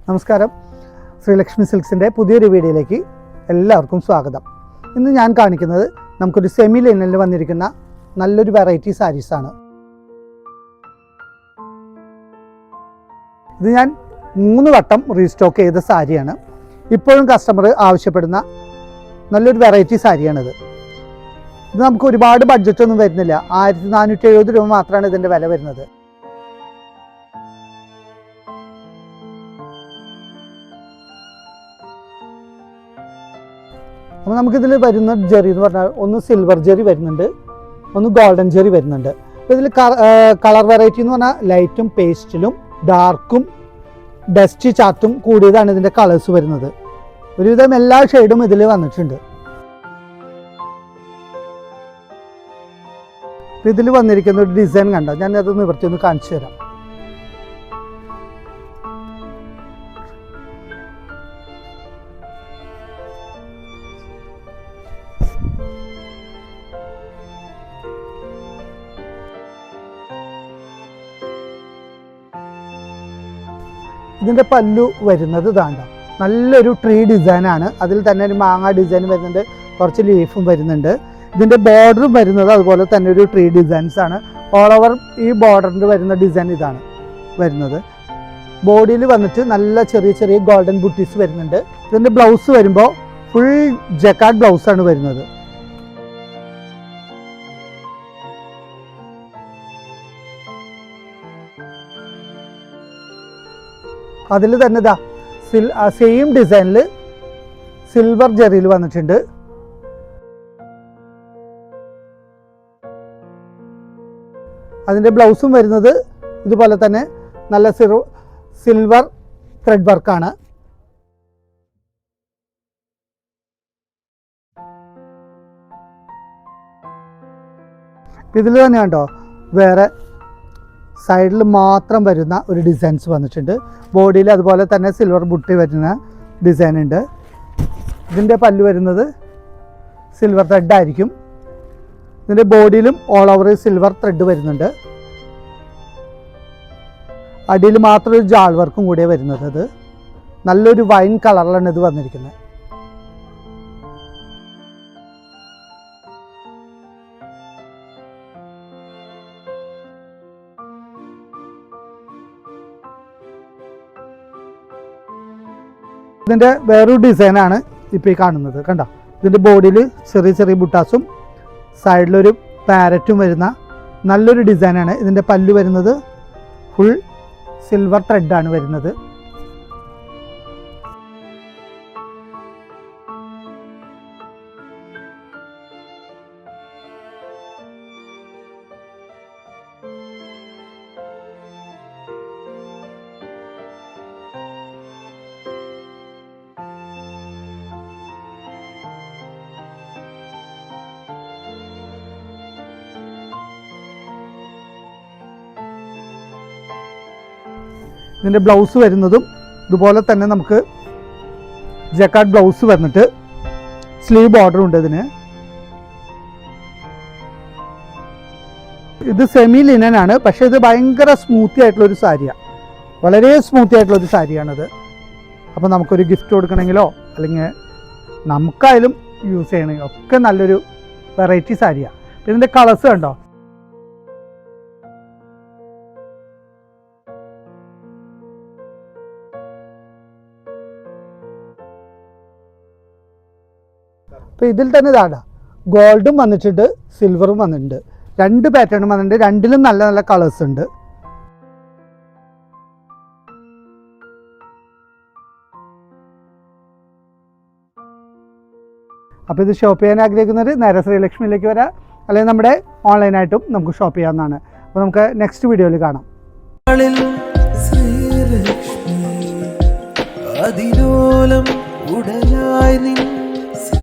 നമസ്കാരം. ശ്രീലക്ഷ്മി സിൽക്സിൻ്റെ പുതിയൊരു വീഡിയോയിലേക്ക് എല്ലാവർക്കും സ്വാഗതം. ഇന്ന് ഞാൻ കാണിക്കുന്നത് നമുക്കൊരു സെമി ലിനനിൽ വന്നിരിക്കുന്ന നല്ലൊരു വെറൈറ്റി സാരീസാണ്. ഇത് ഞാൻ 3 വട്ടം റീസ്റ്റോക്ക് ചെയ്ത സാരിയാണ്. ഇപ്പോഴും കസ്റ്റമർ ആവശ്യപ്പെടുന്ന നല്ലൊരു വെറൈറ്റി സാരിയാണിത്. ഇത് നമുക്ക് ഒരുപാട് ബഡ്ജറ്റൊന്നും വരുന്നില്ല. 1470 രൂപ മാത്രമാണ് ഇതിൻ്റെ വില വരുന്നത്. അപ്പോൾ നമുക്കിതിൽ വരുന്ന ജെറി എന്ന് പറഞ്ഞാൽ ഒന്ന് സിൽവർ ജെറി വരുന്നുണ്ട്, ഒന്ന് ഗോൾഡൻ ജെറി വരുന്നുണ്ട്. അപ്പോൾ ഇതിൽ കളർ വെറൈറ്റി എന്ന് പറഞ്ഞാൽ ലൈറ്റും പേസ്റ്റിലും ഡാർക്കും ഡസ്റ്റി ചാർട്ടും കൂടിയതാണ് ഇതിൻ്റെ കളേഴ്സ് വരുന്നത്. ഒരുവിധം എല്ലാ ഷെയ്ഡും ഇതിൽ വന്നിട്ടുണ്ട്. അപ്പോൾ ഇതിൽ വന്നിരിക്കുന്ന ഒരു ഡിസൈൻ കണ്ടോ, ഞാനത് നിവർത്തി ഒന്ന് കാണിച്ചു തരാം. ഇതിൻ്റെ പല്ലു വരുന്നത് ഇതാണ്ടോ, നല്ലൊരു ട്രീ ഡിസൈനാണ്. അതിൽ തന്നെ ഒരു മാങ്ങ ഡിസൈൻ വരുന്നുണ്ട്, കുറച്ച് ലീഫും വരുന്നുണ്ട്. ഇതിൻ്റെ ബോർഡറും വരുന്നത് അതുപോലെ തന്നെ ഒരു ട്രീ ഡിസൈൻസ് ആണ്. ഓൾ ഓവർ ഈ ബോർഡറിൻ്റെ വരുന്ന ഡിസൈൻ ഇതാണ് വരുന്നത്. ബോഡിയിൽ വന്നിട്ട് നല്ല ചെറിയ ചെറിയ ഗോൾഡൻ ബുട്ടീസ് വരുന്നുണ്ട്. ഇതിൻ്റെ ബ്ലൗസ് വരുമ്പോൾ ഫുൾ ജക്കാർഡ് ബ്ലൗസാണ് വരുന്നത്. അതിൽ തന്നെ ഇതാ സെയിം ഡിസൈനിൽ സിൽവർ ജെറിയിൽ വന്നിട്ടുണ്ട്. അതിൻ്റെ ബ്ലൗസും വരുന്നത് ഇതുപോലെ തന്നെ നല്ല സിൽവർ ത്രെഡ് വർക്കാണ്. ഇതിൽ തന്നെ കണ്ടോ വേറെ സൈഡിൽ മാത്രം വരുന്ന ഒരു ഡിസൈൻസ് വന്നിട്ടുണ്ട്. ബോഡിയിൽ അതുപോലെ തന്നെ സിൽവർ ബുട്ടി വരുന്ന ഡിസൈൻ ഉണ്ട്. ഇതിൻ്റെ പല്ല് വരുന്നത് സിൽവർ ത്രെഡ് ആയിരിക്കും. ഇതിൻ്റെ ബോഡിയിലും ഓൾ ഓവർ സിൽവർ ത്രെഡ് വരുന്നുണ്ട്. അടിയിൽ മാത്രം ഒരു ജാൾ വർക്കും കൂടിയാണ് വരുന്നത്. അത് നല്ലൊരു വൈൻ കളറിലാണ് ഇത് വന്നിരിക്കുന്നത്. ഇതിൻ്റെ വേറൊരു ഡിസൈനാണ് ഇപ്പോൾ ഈ കാണുന്നത്. കണ്ടോ, ഇതിൻ്റെ ബോഡിയിൽ ചെറിയ ചെറിയ ബുട്ടാസും സൈഡിലൊരു പാരറ്റും വരുന്ന നല്ലൊരു ഡിസൈനാണ്. ഇതിൻ്റെ പല്ല് വരുന്നത് ഫുൾ സിൽവർ ത്രെഡാണ് വരുന്നത്. ഇതിൻ്റെ ബ്ലൗസ് വരുന്നതും ഇതുപോലെ തന്നെ നമുക്ക് ജക്കാർഡ് ബ്ലൗസ് വന്നിട്ട് സ്ലീവ് ബോർഡർ ഉണ്ട് ഇതിന്. ഇത് സെമി ലിനൻ ആണ്, പക്ഷേ ഇത് ഭയങ്കര സ്മൂത്തി ആയിട്ടുള്ളൊരു സാരിയാണ്. വളരെ സ്മൂത്തി ആയിട്ടുള്ളൊരു സാരിയാണിത്. അപ്പോൾ നമുക്കൊരു ഗിഫ്റ്റ് കൊടുക്കണമെങ്കിലോ അല്ലെങ്കിൽ നമുക്കായാലും യൂസ് ചെയ്യണമെങ്കിലോ ഒക്കെ നല്ലൊരു വെറൈറ്റി സാരിയാണ്. ഇതിൻ്റെ കളേഴ്സ് കണ്ടോ, അപ്പോൾ ഇതിൽ തന്നെ ഇതാണ് ഗോൾഡും വന്നിട്ടുണ്ട്, സിൽവറും വന്നിട്ടുണ്ട്. 2 പാറ്റേണും വന്നിട്ടുണ്ട്. രണ്ടിലും നല്ല നല്ല കളേഴ്സ് ഉണ്ട്. അപ്പോൾ ഇത് ഷോപ്പ് ചെയ്യാൻ ആഗ്രഹിക്കുന്നവർ നേരെ ശ്രീലക്ഷ്മിയിലേക്ക് വരാം, അല്ലെങ്കിൽ നമ്മുടെ ഓൺലൈനായിട്ടും നമുക്ക് ഷോപ്പ് ചെയ്യാവുന്നതാണ്. അപ്പോൾ നമുക്ക് നെക്സ്റ്റ് വീഡിയോയിൽ കാണാം. അതിലോലം ഉടലായി